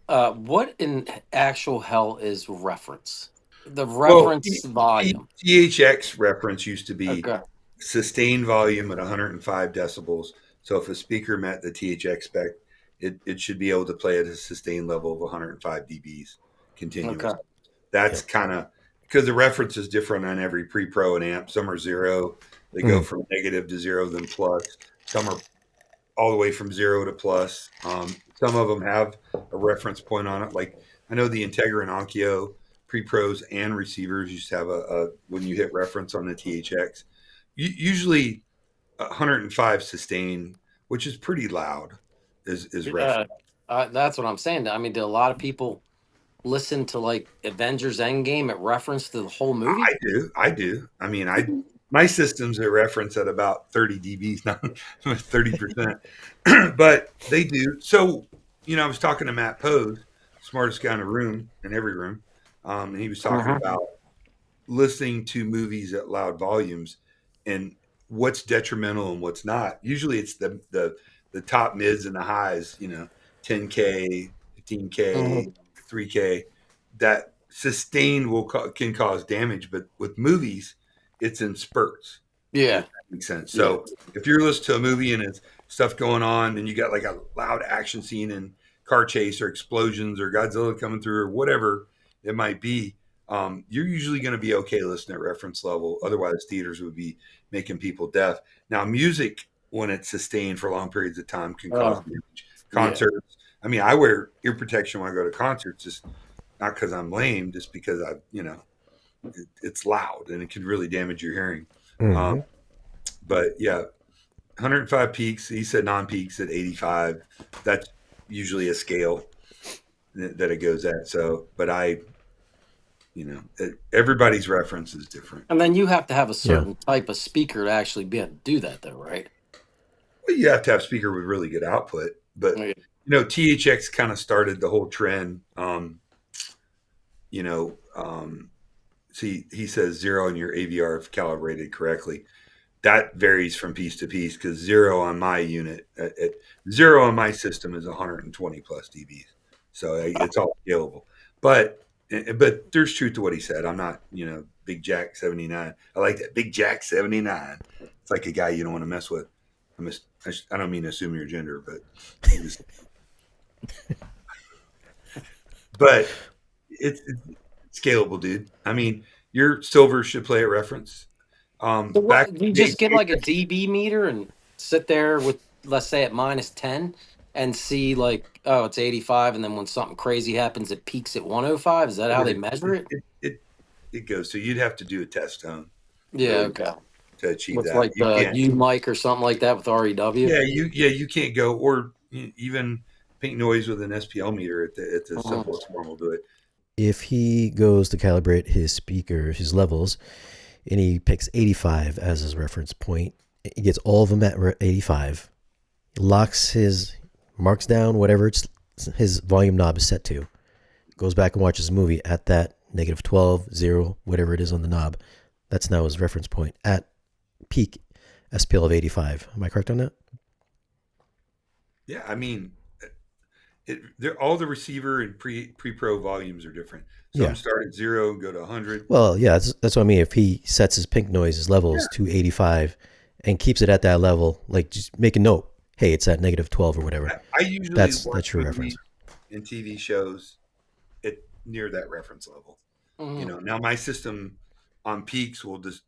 What in actual hell is reference? The Well, reference volume. THX reference used to be Okay. sustained volume at 105 decibels. So if a speaker met the THX spec, it should be able to play at a sustained level of 105 dBs continuous. Okay. That's Yep. kind of because the reference is different on every pre-pro and amp. Some are zero. They go Mm. from negative to zero, then plus. Some are all the way from zero to plus. Some of them have a reference point on it. Like I know the Integra and Onkyo pre-pros and receivers used to have a when you hit reference on the THX, usually 105 sustain, which is pretty loud, is Yeah. reference. That's what I'm saying. I mean, do a lot of people listen to like Avengers Endgame at reference to the whole movie? I do. I mean, I my systems are reference at about 30 dBs, not 30%, but they do. So, I was talking to Matt Pose, smartest guy in the room, in every room, and he was talking Uh-huh. about listening to movies at loud volumes and what's detrimental and what's not. Usually, it's the top mids and the highs. 10K, 15K, 3K. That sustained can cause damage, but with movies, it's in spurts. If Yeah. that makes sense. Yeah. So if you're listening to a movie and it's stuff going on, and you got like a loud action scene and car chase or explosions or Godzilla coming through or whatever it might be, you're usually going to be okay listening at reference level. Otherwise, theaters would be making people deaf. Now, music, when it's sustained for long periods of time, can cause Uh, damage. yeah. Concerts. I mean, I wear ear protection when I go to concerts, just not because I'm lame, just because it's loud and it can really damage your hearing. Um, Hmm. but yeah, 105 peaks. He said non-peaks at 85. That's usually a scale that it goes at. So, but everybody's reference is different. And then you have to have a Yeah. certain type of speaker to actually be able to do that, though, right? Well, you have to have speaker with really good output, but Yeah. THX kind of started the whole trend. You know, um, See, he says zero in your AVR if calibrated correctly. That varies from piece to piece because zero on my unit, zero on my system is 120 plus dBs, so it's all scalable. But there's truth to what he said. I'm not Big Jack 79. I like that Big Jack 79. It's like a guy you don't want to mess with. I don't mean to assume your gender, but he was. But it's scalable, dude. I mean, your silver should play at reference. So Back what? You in the just day, get like a DB meter and sit there with, let's say, at -10 and see like, oh, it's 85, and then when something crazy happens, it peaks at 105. Is that how they it, measure it? it goes. So you'd have to do a test tone, Yeah. really, Okay. to achieve With that. like You the can't. U mic or something like that with REW. You can't go or even pink noise with an SPL meter at the Mhm. simplest form will do it. If he goes to calibrate his speaker, his levels, and he picks 85 as his reference point, he gets all of them at 85, locks his marks down, whatever his volume knob is set to, goes back and watches the movie at that -12, 0, whatever it is on the knob. That's now his reference point at peak SPL of 85. Am I correct on that? Yeah, I mean, they're all the receiver and pre pro volumes are different. Some Yeah. start at zero and go to 100. Well, yeah, that's what I mean. If he sets his pink noise, his levels Yeah, to 85 and keeps it at that level, like just make a note, hey, it's at -12 or whatever. I usually watch That's your reference. movies and TV shows at near that reference level. Mhm. Now my system on peaks will just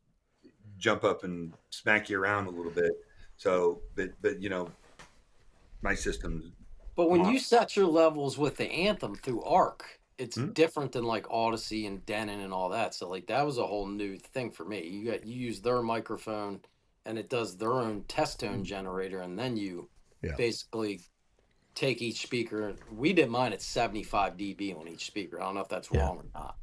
jump up and smack you around a little bit. So, but my system's But when you model. set your levels with the Anthem through Arc, it's Hmm? different than like Odyssey and Denon and all that. So like that was a whole new thing for me. You use their microphone and it does their own test tone generator, and then you Yeah. basically take each speaker. We did mine at 75 dB on each speaker. I don't know if that's Yeah. wrong or not.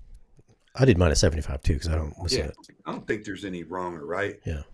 I did mine at 75 too because I don't listen Yeah. to it. I don't think there's any wrong or right. Yeah.